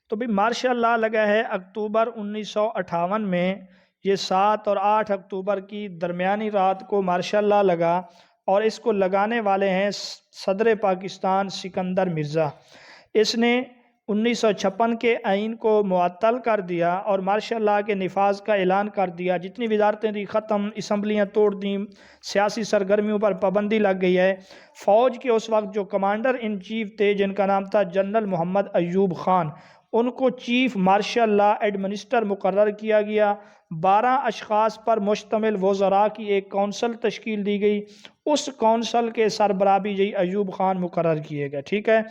تو بھی ماشاء اللہ لگا ہے اکتوبر 1958 میں، یہ 7 اور 8 اکتوبر کی درمیانی رات کو ماشاء اللہ لگا، اور اس کو لگانے والے ہیں صدر پاکستان سکندر مرزا۔ اس نے 1956 کے آئین کو معطل کر دیا اور مارشل لا کے نفاذ کا اعلان کر دیا، جتنی وزارتیں تھیں ختم، اسمبلیاں توڑ دیں، سیاسی سرگرمیوں پر پابندی لگ گئی ہے۔ فوج کے اس وقت جو کمانڈر ان چیف تھے، جن کا نام تھا جنرل محمد ایوب خان، ان کو چیف مارشل لا ایڈمنسٹر مقرر کیا گیا۔ 12 اشخاص پر مشتمل وزراء کی ایک کونسل تشکیل دی گئی، اس کونسل کے سربراہ بھی ایوب خان مقرر کیے گئے، ٹھیک ہے۔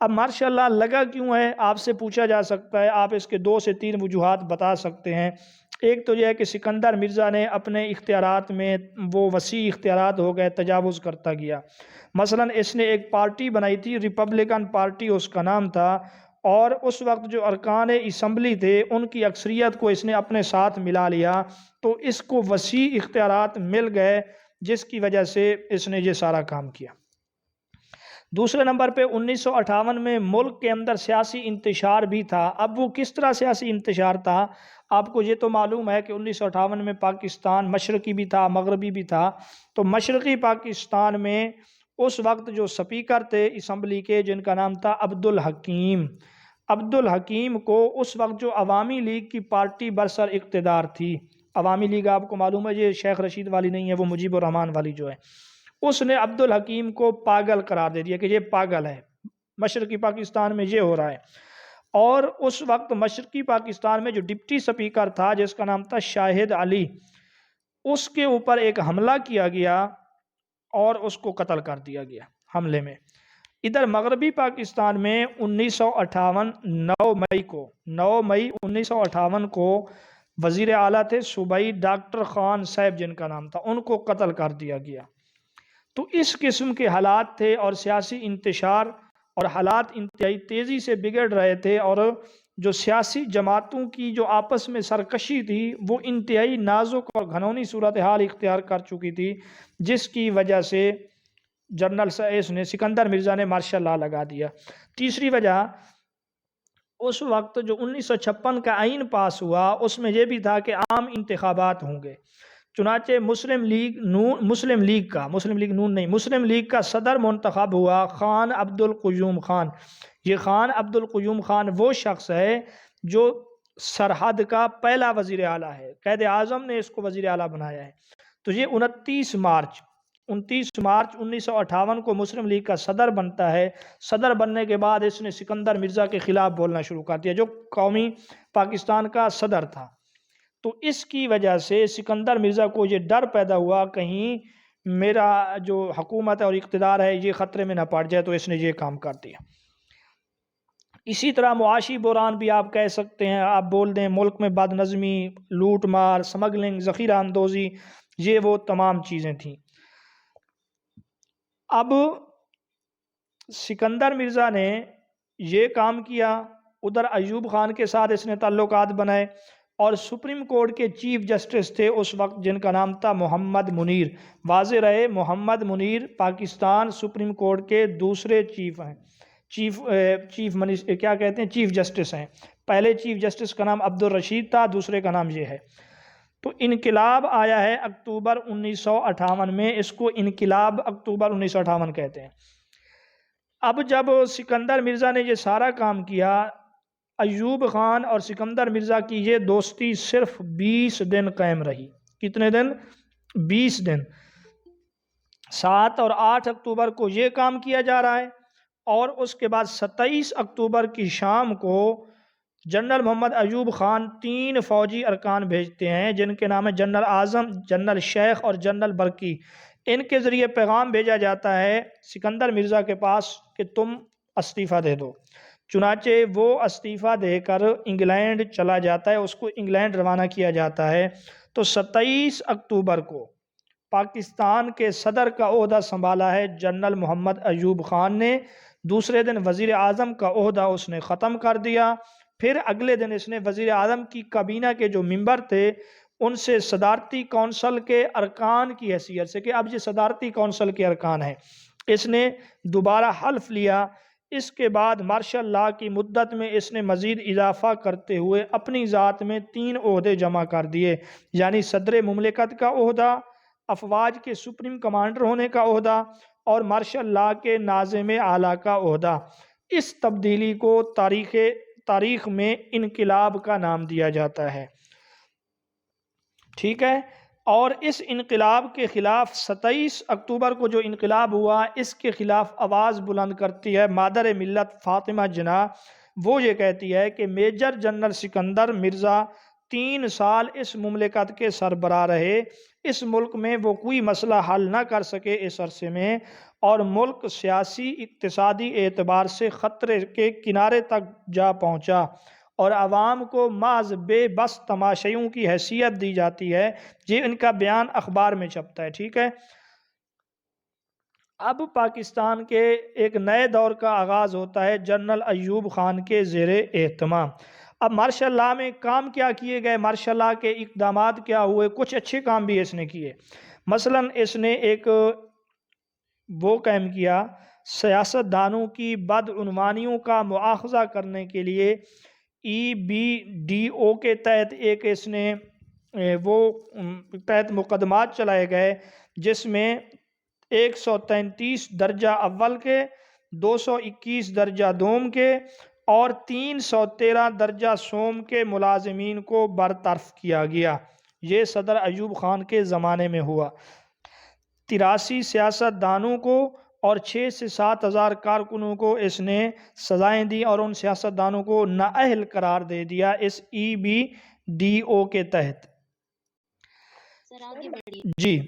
اب ماشاء اللہ لگا کیوں ہے، آپ سے پوچھا جا سکتا ہے، آپ اس کے 2 سے 3 وجوہات بتا سکتے ہیں۔ ایک تو یہ ہے کہ سکندر مرزا نے اپنے اختیارات میں وہ وسیع اختیارات ہو گئے، تجاوز کرتا گیا۔ مثلا اس نے ایک پارٹی بنائی تھی، ریپبلکن پارٹی اس کا نام تھا، اور اس وقت جو ارکان اسمبلی تھے ان کی اکثریت کو اس نے اپنے ساتھ ملا لیا، تو اس کو وسیع اختیارات مل گئے، جس کی وجہ سے اس نے یہ سارا کام کیا۔ دوسرے نمبر پہ 1958 میں ملک کے اندر سیاسی انتشار بھی تھا۔ اب وہ کس طرح سیاسی انتشار تھا، آپ کو یہ تو معلوم ہے کہ 1958 میں پاکستان مشرقی بھی تھا، مغربی بھی تھا۔ تو مشرقی پاکستان میں اس وقت جو سپیکر تھے اسمبلی کے، جن کا نام تھا عبد الحکیم کو اس وقت جو عوامی لیگ کی پارٹی برسر اقتدار تھی، عوامی لیگ آپ کو معلوم ہے یہ شیخ رشید والی نہیں ہے، وہ مجیب الرحمان والی جو ہے، اس نے عبد الحکیم کو پاگل قرار دے دیا کہ یہ پاگل ہے، مشرقی پاکستان میں یہ ہو رہا ہے۔ اور اس وقت مشرقی پاکستان میں جو ڈپٹی سپیکر تھا، جس کا نام تھا شاہد علی، اس کے اوپر ایک حملہ کیا گیا اور اس کو قتل کر دیا گیا حملے میں۔ ادھر مغربی پاکستان میں 9 مئی 1958 کو وزیر اعلیٰ تھے صوبائی ڈاکٹر خان صاحب، جن کا نام تھا، ان کو قتل کر دیا گیا۔ تو اس قسم کے حالات تھے، اور سیاسی انتشار اور حالات انتہائی تیزی سے بگڑ رہے تھے، اور جو سیاسی جماعتوں کی جو آپس میں سرکشی تھی وہ انتہائی نازک اور گھنونی صورتحال اختیار کر چکی تھی، جس کی وجہ سے جنرل سکندر مرزا نے مارشل لا لگا دیا۔ تیسری وجہ، اس وقت جو 1956 کا آئین پاس ہوا، اس میں یہ بھی تھا کہ عام انتخابات ہوں گے، چنانچہ مسلم لیگ کا صدر منتخب ہوا خان عبد القیوم خان۔ یہ خان عبد القیوم خان وہ شخص ہے جو سرحد کا پہلا وزیر اعلیٰ ہے، قائد اعظم نے اس کو وزیر اعلیٰ بنایا ہے۔ تو یہ 29 مارچ 1958 کو مسلم لیگ کا صدر بنتا ہے۔ صدر بننے کے بعد اس نے سکندر مرزا کے خلاف بولنا شروع کر دیا، جو قومی پاکستان کا صدر تھا۔ تو اس کی وجہ سے سکندر مرزا کو یہ ڈر پیدا ہوا، کہیں میرا جو حکومت اور اقتدار ہے یہ خطرے میں نہ پڑ جائے، تو اس نے یہ کام کر دیا۔ اسی طرح معاشی بحران بھی آپ کہہ سکتے ہیں، آپ بول دیں ملک میں بد نظمی، لوٹ مار، سمگلنگ، ذخیرہ اندوزی، یہ وہ تمام چیزیں تھیں۔ اب سکندر مرزا نے یہ کام کیا، ادھر ایوب خان کے ساتھ اس نے تعلقات بنائے، اور سپریم کورٹ کے چیف جسٹس تھے اس وقت، جن کا نام تھا محمد منیر۔ واضح رہے، محمد منیر پاکستان سپریم کورٹ کے دوسرے چیف ہیں، چیف جسٹس ہیں۔ پہلے چیف جسٹس کا نام عبد الرشید تھا، دوسرے کا نام یہ ہے۔ تو انقلاب آیا ہے اکتوبر 1958 میں، اس کو انقلاب اکتوبر 1958 کہتے ہیں۔ اب جب سکندر مرزا نے یہ سارا کام کیا، ایوب خان اور سکندر مرزا کی یہ دوستی صرف 20 دن قائم رہی۔ کتنے دن؟ 20 دن۔ 7 اور 8 اکتوبر کو یہ کام کیا جا رہا ہے، اور اس کے بعد 27 اکتوبر کی شام کو جنرل محمد ایوب خان 3 فوجی ارکان بھیجتے ہیں، جن کے نام ہے جنرل اعظم، جنرل شیخ اور جنرل برکی۔ ان کے ذریعے پیغام بھیجا جاتا ہے سکندر مرزا کے پاس کہ تم استعفیٰ دے دو۔ چنانچہ وہ استعفیٰ دے کر انگلینڈ چلا جاتا ہے، اس کو انگلینڈ روانہ کیا جاتا ہے۔ تو 27 اکتوبر کو پاکستان کے صدر کا عہدہ سنبھالا ہے جنرل محمد ایوب خان نے۔ دوسرے دن وزیر اعظم کا عہدہ اس نے ختم کر دیا۔ پھر اگلے دن اس نے وزیر اعظم کی کابینہ کے جو ممبر تھے ان سے صدارتی کونسل کے ارکان کی حیثیت سے، کہ اب یہ صدارتی کونسل کے ارکان ہیں، اس نے دوبارہ حلف لیا اس کے بعد مارشل لاء کی مدت میں اس نے مزید اضافہ کرتے ہوئے اپنی ذات میں 3 عہدے جمع کر دیے، یعنی صدر مملکت کا عہدہ، افواج کے سپریم کمانڈر ہونے کا عہدہ اور مارشل لاء کے ناظم اعلیٰ کا عہدہ۔ اس تبدیلی کو تاریخ میں انقلاب کا نام دیا جاتا ہے، ٹھیک ہے۔ اور اس انقلاب کے خلاف 27 اکتوبر کو جو انقلاب ہوا، اس کے خلاف آواز بلند کرتی ہے مادر ملت فاطمہ جناح۔ وہ یہ کہتی ہے کہ میجر جنرل سکندر مرزا 3 سال اس مملکت کے سربراہ رہے، اس ملک میں وہ کوئی مسئلہ حل نہ کر سکے اس عرصے میں، اور ملک سیاسی اقتصادی اعتبار سے خطرے کے کنارے تک جا پہنچا، اور عوام کو محض بے بس تماشائیوں کی حیثیت دی جاتی ہے۔ یہ ان کا بیان اخبار میں چھپتا ہے، ٹھیک ہے۔ اب پاکستان کے ایک نئے دور کا آغاز ہوتا ہے جنرل ایوب خان کے زیر اہتمام۔ اب مارشل لاء میں کام کیا کیے گئے، مارشل لاء کے اقدامات کیا ہوئے، کچھ اچھے کام بھی اس نے کیے۔ مثلا اس نے ایک وہ قائم کیا، سیاست دانوں کی بدعنوانیوں کا مواخذہ کرنے کے لیے EBDO کے تحت ایک اس نے تحت مقدمات چلائے گئے، جس میں 133 درجہ اول کے، 221 درجہ دوم کے اور 313 درجہ سوم کے ملازمین کو برطرف کیا گیا۔ یہ صدر ایوب خان کے زمانے میں ہوا۔ 83 سیاست دانوں کو اور 6 سے 7 ہزار کارکنوں کو اس نے سزائیں دی اور ان سیاست دانوں کو نااہل قرار دے دیا اس EBDO کے تحت۔ جی،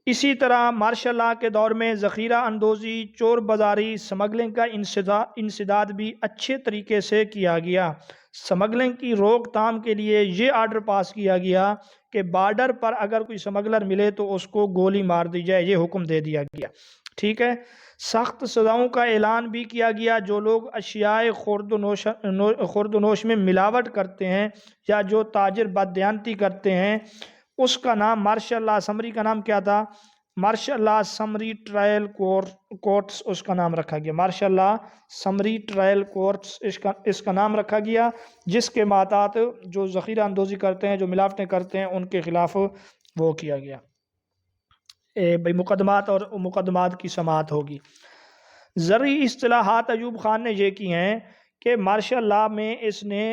اسی طرح مارشل لاء کے دور میں ذخیرہ اندوزی، چور بازاری، سمگلنگ کا انسداد بھی اچھے طریقے سے کیا گیا۔ سمگلنگ کی روک تھام کے لیے یہ آرڈر پاس کیا گیا کہ بارڈر پر اگر کوئی سمگلر ملے تو اس کو گولی مار دی جائے، یہ حکم دے دیا گیا، ٹھیک ہے۔ سخت سزاؤں کا اعلان بھی کیا گیا۔ جو لوگ اشیاء خورد و نوش میں ملاوٹ کرتے ہیں یا جو تاجر بددیانتی کرتے ہیں، اس کا نام مارشل لاء سمری کا نام کیا تھا؟ Martial law summary trial courts اس کا نام رکھا گیا۔ Martial law summary trial courts اس کا نام رکھا گیا، جس کے ماتحت جو ذخیرہ اندوزی کرتے ہیں، جو ملاوٹیں کرتے ہیں، ان کے خلاف وہ کیا گیا، مقدمات کی سماعت ہوگی۔ زرعی اصطلاحات ایوب خان نے یہ کی ہیں کہ مارشل لاء میں اس نے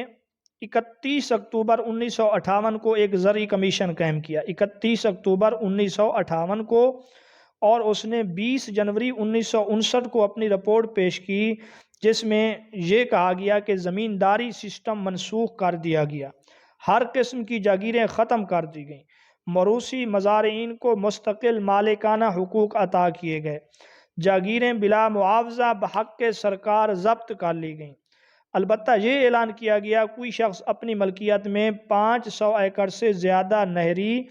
31 اکتوبر 1958 کو ایک زرعی کمیشن قائم کیا، 31 اکتوبر 1958 کو، اور اس نے 20 جنوری 1959 کو اپنی رپورٹ پیش کی، جس میں یہ کہا گیا کہ زمینداری سسٹم منسوخ کر دیا گیا، ہر قسم کی جاگیریں ختم کر دی گئیں، موروثی مزارعین کو مستقل مالکانہ حقوق عطا کیے گئے، جاگیریں بلا معاوضہ بحق سرکار ضبط کر لی گئیں۔ البتہ یہ اعلان کیا گیا کوئی شخص اپنی ملکیت میں 500 ایکڑ سے زیادہ نہری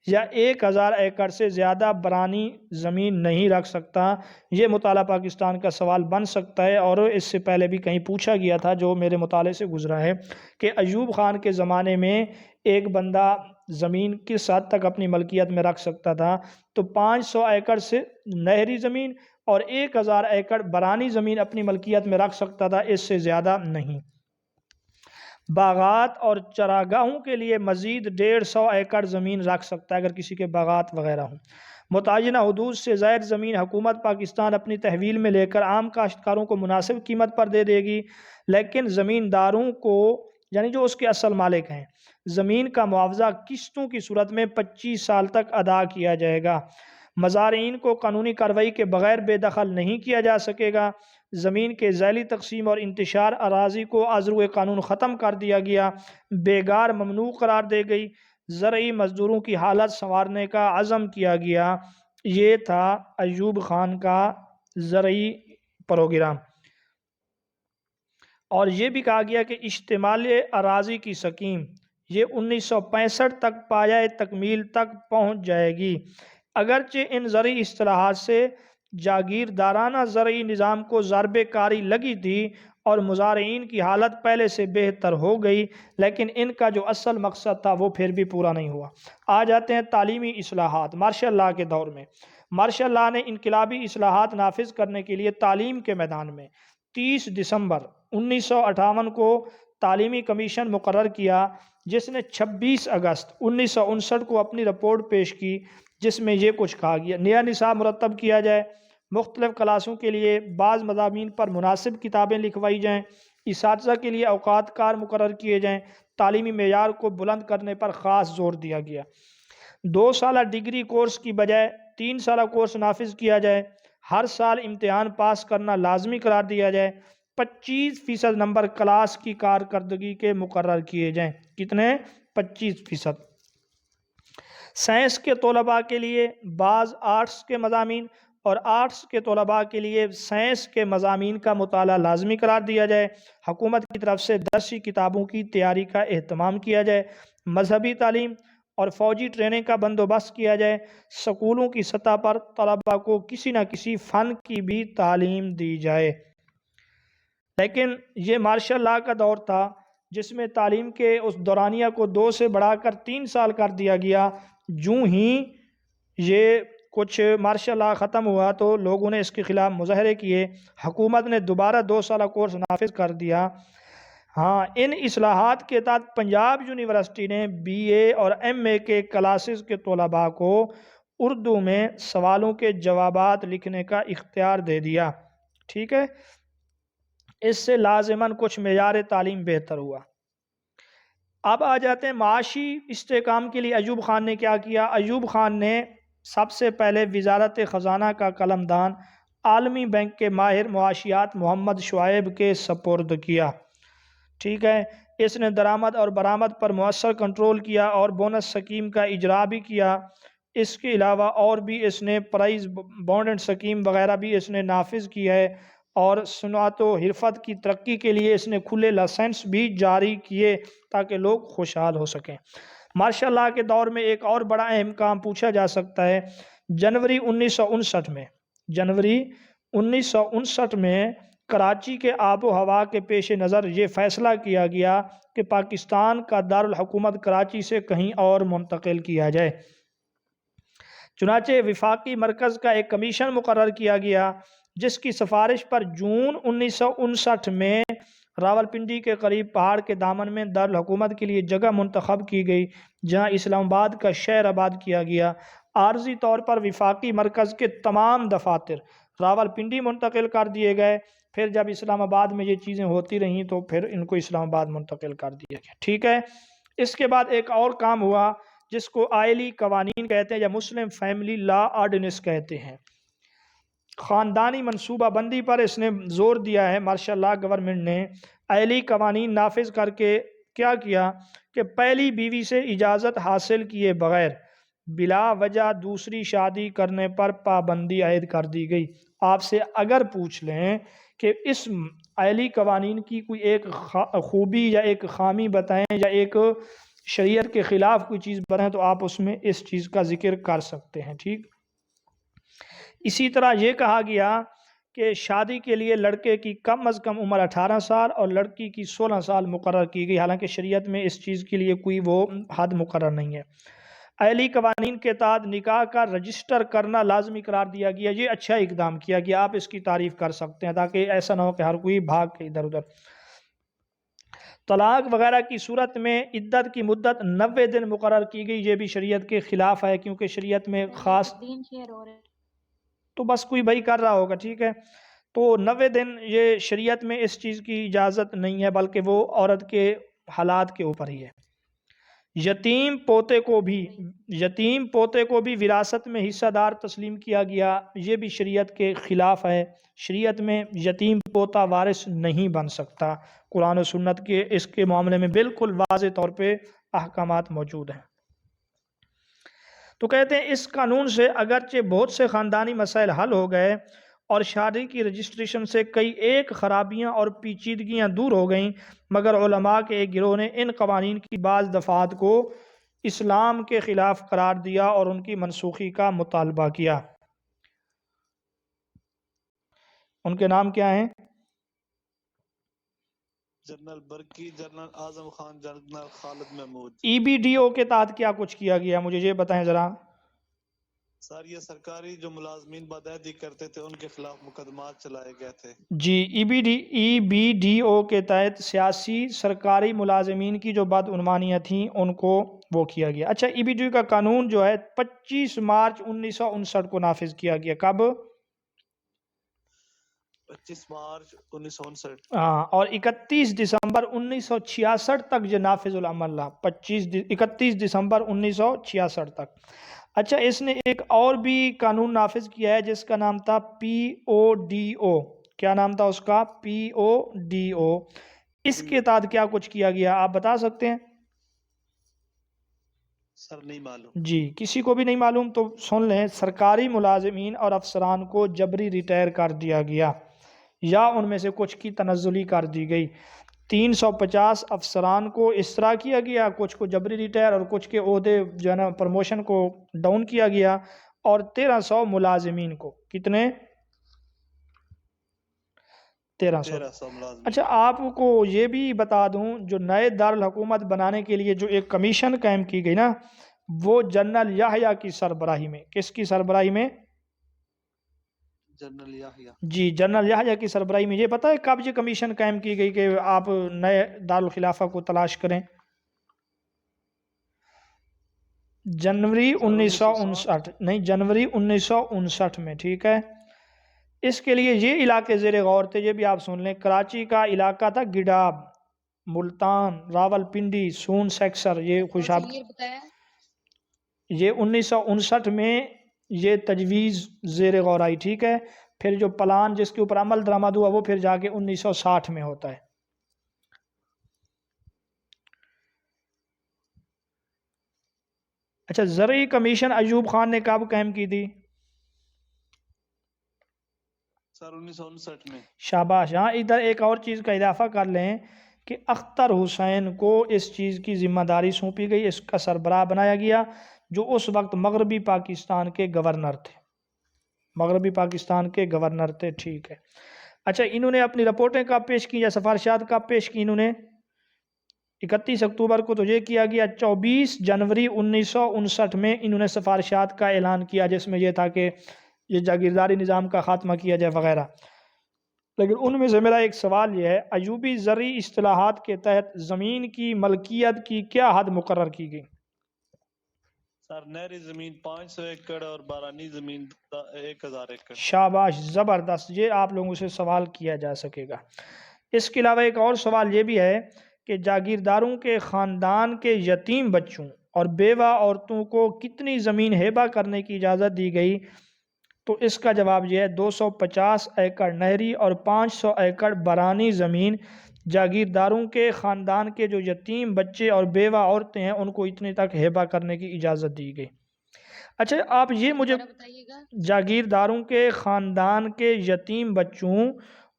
یا 1000 ایکڑ سے زیادہ برانی زمین نہیں رکھ سکتا۔ یہ مطالعہ پاکستان کا سوال بن سکتا ہے، اور اس سے پہلے بھی کہیں پوچھا گیا تھا جو میرے مطالعے سے گزرا ہے، کہ ایوب خان کے زمانے میں ایک بندہ زمین کس حد تک اپنی ملکیت میں رکھ سکتا تھا، تو 500 ایکڑ سے نہری زمین اور 1000 ایکڑ برانی زمین اپنی ملکیت میں رکھ سکتا تھا، اس سے زیادہ نہیں۔ باغات اور چراگاہوں کے لیے مزید 150 ایکڑ زمین رکھ سکتا ہے اگر کسی کے باغات وغیرہ ہوں۔ متعینہ حدود سے زائد زمین حکومت پاکستان اپنی تحویل میں لے کر عام کاشتکاروں کو مناسب قیمت پر دے دے گی، لیکن زمینداروں کو، یعنی جو اس کے اصل مالک ہیں، زمین کا معاوضہ قسطوں کی صورت میں 25 سال تک ادا کیا جائے گا۔ مزارعین کو قانونی کارروائی کے بغیر بے دخل نہیں کیا جا سکے گا۔ زمین کے ذیلی تقسیم اور انتشار اراضی کو ازروئے قانون ختم کر دیا گیا، بیگار ممنوع قرار دے گئی، زرعی مزدوروں کی حالت سنوارنے کا عزم کیا گیا۔ یہ تھا ایوب خان کا زرعی پروگرام۔ اور یہ بھی کہا گیا کہ اشتمال اراضی کی سکیم یہ 1965 تک پایہ تکمیل تک پہنچ جائے گی۔ اگرچہ ان زرعی اصطلاحات سے جاگیردارانہ زرعی نظام کو ضربے کاری لگی تھی اور مزارعین کی حالت پہلے سے بہتر ہو گئی، لیکن ان کا جو اصل مقصد تھا وہ پھر بھی پورا نہیں ہوا۔ آ جاتے ہیں تعلیمی اصلاحات۔ مارشل لاء کے دور میں مارشل لاء نے انقلابی اصلاحات نافذ کرنے کے لیے تعلیم کے میدان میں 30 دسمبر 1958 کو تعلیمی کمیشن مقرر کیا، جس نے 26 اگست 1959 کو اپنی رپورٹ پیش کی، جس میں یہ کچھ کہا گیا: نیا نصاب مرتب کیا جائے، مختلف کلاسوں کے لیے بعض مضامین پر مناسب کتابیں لکھوائی جائیں، اساتذہ کے لیے اوقات کار مقرر کیے جائیں، تعلیمی معیار کو بلند کرنے پر خاص زور دیا گیا۔ 2 سالہ ڈگری کورس کی بجائے 3 سالہ کورس نافذ کیا جائے، ہر سال امتحان پاس کرنا لازمی قرار دیا جائے، 25% نمبر کلاس کی کارکردگی کے مقرر کیے جائیں۔ کتنے؟ 25%۔ سائنس کے طلباء کے لیے بعض آرٹس کے مضامین اور آرٹس کے طلباء کے لیے سائنس کے مضامین کا مطالعہ لازمی قرار دیا جائے، حکومت کی طرف سے درسی کتابوں کی تیاری کا اہتمام کیا جائے، مذہبی تعلیم اور فوجی ٹریننگ کا بندوبست کیا جائے، سکولوں کی سطح پر طلباء کو کسی نہ کسی فن کی بھی تعلیم دی جائے۔ لیکن یہ مارشل لاء کا دور تھا، جس میں تعلیم کے اس دورانیہ کو 2 سے بڑھا کر 3 سال کر دیا گیا۔ جوں ہی یہ کچھ مارشل لاء ختم ہوا تو لوگوں نے اس کے خلاف مظاہرے کیے، حکومت نے دوبارہ 2 سالہ کورس نافذ کر دیا۔ ہاں، ان اصلاحات کے تحت پنجاب یونیورسٹی نے BA اور MA کے کلاسز کے طلباء کو اردو میں سوالوں کے جوابات لکھنے کا اختیار دے دیا۔ ٹھیک ہے، اس سے لازماً کچھ معیار تعلیم بہتر ہوا۔ اب آ جاتے ہیں معاشی استحکام کے لیے ایوب خان نے کیا کیا۔ ایوب خان نے سب سے پہلے وزارت خزانہ کا قلمدان عالمی بینک کے ماہر معاشیات محمد شعیب کے سپرد کیا۔ ٹھیک ہے، اس نے درآمد اور برآمد پر مؤثر کنٹرول کیا اور بونس سکیم کا اجرا بھی کیا۔ اس کے علاوہ اور بھی اس نے پرائز بانڈ سکیم وغیرہ بھی اس نے نافذ کی ہے، اور صنعت و حرفت کی ترقی کے لیے اس نے کھلے لائسنس بھی جاری کیے تاکہ لوگ خوشحال ہو سکیں۔ مارشل لاء کے دور میں ایک اور بڑا اہم کام پوچھا جا سکتا ہے۔ جنوری 1959 میں کراچی کے آب و ہوا کے پیش نظر یہ فیصلہ کیا گیا کہ پاکستان کا دارالحکومت کراچی سے کہیں اور منتقل کیا جائے۔ چنانچہ وفاقی مرکز کا ایک کمیشن مقرر کیا گیا، جس کی سفارش پر جون 1959 میں راولپنڈی کے قریب پہاڑ کے دامن میں دارالحکومت کے لیے جگہ منتخب کی گئی، جہاں اسلام آباد کا شہر آباد کیا گیا۔ عارضی طور پر وفاقی مرکز کے تمام دفاتر راولپنڈی منتقل کر دیے گئے، پھر جب اسلام آباد میں یہ چیزیں ہوتی رہیں تو پھر ان کو اسلام آباد منتقل کر دیا گیا۔ ٹھیک ہے، اس کے بعد ایک اور کام ہوا جس کو آئلی قوانین کہتے ہیں یا مسلم فیملی لا آرڈیننس کہتے ہیں۔ خاندانی منصوبہ بندی پر اس نے زور دیا ہے۔ مارشل لاء گورنمنٹ نے آئلی قوانین نافذ کر کے کیا کیا کہ پہلی بیوی سے اجازت حاصل کیے بغیر بلا وجہ دوسری شادی کرنے پر پابندی عائد کر دی گئی۔ آپ سے اگر پوچھ لیں کہ اس آئلی قوانین کی کوئی ایک خوبی یا ایک خامی بتائیں یا ایک شریعت کے خلاف کوئی چیز بتائیں تو آپ اس میں اس چیز کا ذکر کر سکتے ہیں۔ ٹھیک، اسی طرح یہ کہا گیا کہ شادی کے لیے لڑکے کی کم از کم عمر 18 سال اور لڑکی کی 16 سال مقرر کی گئی، حالانکہ شریعت میں اس چیز کے لیے کوئی وہ حد مقرر نہیں ہے۔ آئلی قوانین کے تحت نکاح کا رجسٹر کرنا لازمی قرار دیا گیا، یہ اچھا اقدام کیا گیا، آپ اس کی تعریف کر سکتے ہیں تاکہ ایسا نہ ہو کہ ہر کوئی بھاگ کے ادھر ادھر۔ طلاق وغیرہ کی صورت میں عدت کی مدت 90 دن مقرر کی گئی، یہ بھی شریعت کے خلاف ہے کیونکہ شریعت میں خاص تو بس کوئی بھائی کر رہا ہوگا۔ ٹھیک ہے، تو 90 دن یہ شریعت میں اس چیز کی اجازت نہیں ہے، بلکہ وہ عورت کے حالات کے اوپر ہی ہے۔ یتیم پوتے کو بھی وراثت میں حصہ دار تسلیم کیا گیا، یہ بھی شریعت کے خلاف ہے۔ شریعت میں یتیم پوتا وارث نہیں بن سکتا، قرآن و سنت کے اس کے معاملے میں بالکل واضح طور پہ احکامات موجود ہیں۔ تو کہتے ہیں اس قانون سے اگرچہ بہت سے خاندانی مسائل حل ہو گئے اور شادی کی رجسٹریشن سے کئی ایک خرابیاں اور پیچیدگیاں دور ہو گئیں، مگر علماء کے ایک گروہ نے ان قوانین کی بعض دفعات کو اسلام کے خلاف قرار دیا اور ان کی منسوخی کا مطالبہ کیا۔ ان کے نام کیا ہیں؟ General Burki, general Azam Khan, general خالد محمود۔ EBDO کے تحت کیا کچھ کیا گیا، مجھے یہ بتائیں ذرا۔ سر یہ سرکاری جو ملازمین بدعہدی کرتے تھے ان کے خلاف مقدمات چلائے گئے تھے. جی ای بی ڈی او کے تحت سیاسی سرکاری ملازمین کی جو بدعنوانیاں تھیں ان کو وہ کیا گیا. اچھا ای بی ڈی او کا قانون جو ہے 25 مارچ 1959 کو نافذ کیا گیا. کب؟ 25 مارچ 1959. ہاں، اور 31 دسمبر 1966 تک جو نافذ العمل رہا. 31 دسمبر 1966 تک. اچھا اس نے ایک اور بھی قانون نافذ کیا ہے جس کا نام تھا پی او ڈی او. کیا نام تھا اس کا؟ پی او ڈی او. اس کے تحت کیا کچھ کیا گیا آپ بتا سکتے ہیں؟ سر نہیں معلوم. جی کسی کو بھی نہیں معلوم تو سن لیں. سرکاری ملازمین اور افسران کو جبری ریٹائر کر دیا گیا یا ان میں سے کچھ کی تنزلی کر دی گئی. 350 افسران کو اس طرح کیا گیا، کچھ کو جبری ریٹائر اور کچھ کے عہدے جو ہے نا پروموشن کو ڈاؤن کیا گیا. اور 1300 ملازمین کو کتنے؟ 1300 ملازمین. اچھا آپ کو یہ بھی بتا دوں جو نئے دارالحکومت بنانے کے لیے جو ایک کمیشن قائم کی گئی نا وہ جنرل یحییٰ کی سربراہی میں. کس کی سربراہی میں؟ جنرل یحییٰ. جی جنرل یحییٰ کی سربراہی میں. یہ پتہ ہے کب یہ کمیشن قائم کی گئی کہ آپ نئے دارالخلافہ کو تلاش کریں؟ جنوری 1959 نہیں، جنوری 1959 میں. ٹھیک ہے. اس کے لیے یہ علاقے زیر غور تھے، یہ بھی آپ سن لیں. کراچی کا علاقہ تھا گڈاب، ملتان، راول پنڈی، سون سیکسر. یہ خوشاب یہ 1959 میں یہ تجویز زیر غور آئی. ٹھیک ہے. پھر جو پلان جس کے اوپر عمل درآمد ہوا وہ پھر جا کے 1960 میں ہوتا ہے. اچھا زرعی کمیشن ایوب خان نے کب قائم کی تھی؟ سر 1959 میں. شاباش. ہاں ادھر ایک اور چیز کا اضافہ کر لیں کہ اختر حسین کو اس چیز کی ذمہ داری سونپی گئی، اس کا سربراہ بنایا گیا جو اس وقت مغربی پاکستان کے گورنر تھے. مغربی پاکستان کے گورنر تھے. ٹھیک ہے. اچھا انہوں نے اپنی رپورٹیں کب پیش کی یا سفارشات کب پیش کی؟ انہوں نے 31 اکتوبر کو تو یہ کیا گیا. 24 جنوری 1959 میں انہوں نے سفارشات کا اعلان کیا جس میں یہ تھا کہ یہ جاگیرداری نظام کا خاتمہ کیا جائے وغیرہ. لیکن ان میں سے میرا ایک سوال یہ ہے ایوبی زرعی اصطلاحات کے تحت زمین کی ملکیت کی کیا حد مقرر کی گئی؟ سر نہری زمین 500 ایکڑ اور بارانی زمین 1000 ایکڑ. شاباش زبردست. یہ آپ لوگوں سے سوال کیا جا سکے گا. اس کے علاوہ ایک اور سوال یہ بھی ہے کہ جاگیرداروں کے خاندان کے یتیم بچوں اور بیوہ عورتوں کو کتنی زمین ہیبہ کرنے کی اجازت دی گئی؟ تو اس کا جواب یہ ہے 250 ایکڑ نہری اور 500 ایکڑ برانی زمین جاگیرداروں کے خاندان کے جو یتیم بچے اور بیوہ عورتیں ہیں ان کو اتنے تک ہیبہ کرنے کی اجازت دی گئی. اچھا آپ یہ مجھے جاگیرداروں کے خاندان کے یتیم بچوں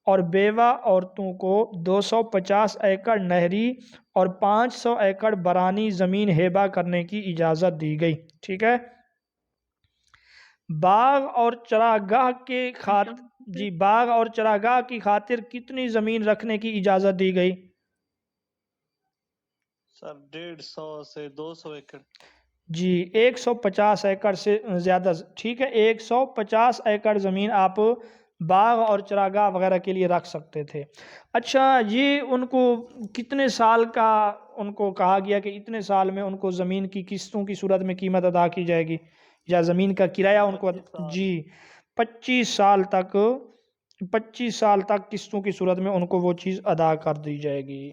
اور بیوہ عورتوں کو 250 ایکڑ نہری اور 500 ایکڑ برانی زمین ہیبہ کرنے کی اجازت دی گئی. ٹھیک ہے. باغ اور چراگاہ کے باغ اور چراگاہ کی خاطر کتنی زمین رکھنے کی اجازت دی گئی؟ سر 150 سے 200 ایکڑ. جی 150 ایکڑ سے زیادہ. ٹھیک ہے. 150 ایکڑ زمین آپ باغ اور چراگاہ وغیرہ کے لیے رکھ سکتے تھے. اچھا یہ ان کو کتنے سال کا ان کو کہا گیا کہ اتنے سال میں ان کو زمین کی قسطوں کی صورت میں قیمت ادا کی جائے گی یا زمین کا کرایہ ان کو؟ جی 25 سال تک قسطوں کی صورت میں ان کو وہ چیز ادا کر دی جائے گی.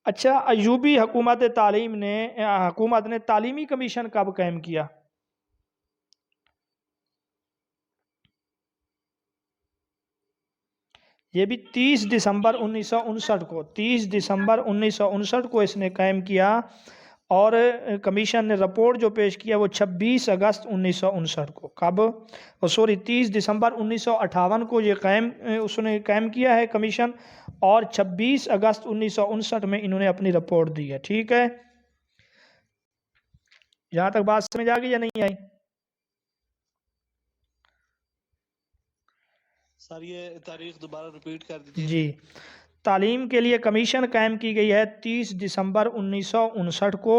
اچھا ایوبی حکومت نے تعلیمی کمیشن کب قائم کیا؟ یہ بھی 30 دسمبر 1959 کو 30 دسمبر 1959 کو اس نے قائم کیا اور کمیشن نے رپورٹ جو پیش کیا وہ 26 اگست 1959 کو. کب؟ 30 دسمبر 1958 کو یہ اس نے قائم کیا ہے کمیشن اور 26 اگست 1959 میں انہوں نے اپنی رپورٹ دی ہے. ٹھیک ہے. یہاں تک بات سمجھ آ گئی یا نہیں آئی؟ سر یہ تاریخ دوبارہ ریپیٹ کر دیجیے. جی تعلیم کے لیے کمیشن قائم کی گئی ہے 30 دسمبر 1959 کو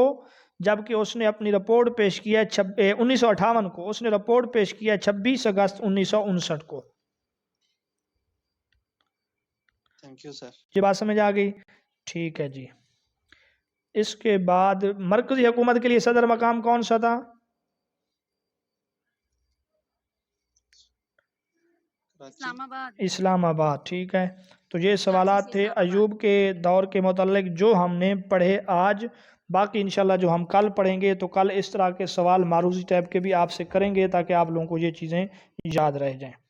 جبکہ اس نے اپنی رپورٹ پیش کیا 1958 کو، اس نے رپورٹ پیش کیا 26 اگست 1959 کو۔ Thank you sir. یہ بات سمجھ آ گئی؟ ٹھیک ہے جی۔ اس کے بعد مرکزی حکومت کے لیے صدر مقام کون سا تھا؟ اسلام آباد۔ اسلام آباد، ٹھیک ہے۔ تو یہ سوالات تھے اسلام آباد۔ ایوب کے دور کے متعلق جو ہم نے پڑھے آج۔ باقی انشاءاللہ جو ہم کل پڑھیں گے تو کل اس طرح کے سوال معروضی ٹائپ کے بھی آپ سے کریں گے تاکہ آپ لوگوں کو یہ چیزیں یاد رہ جائیں۔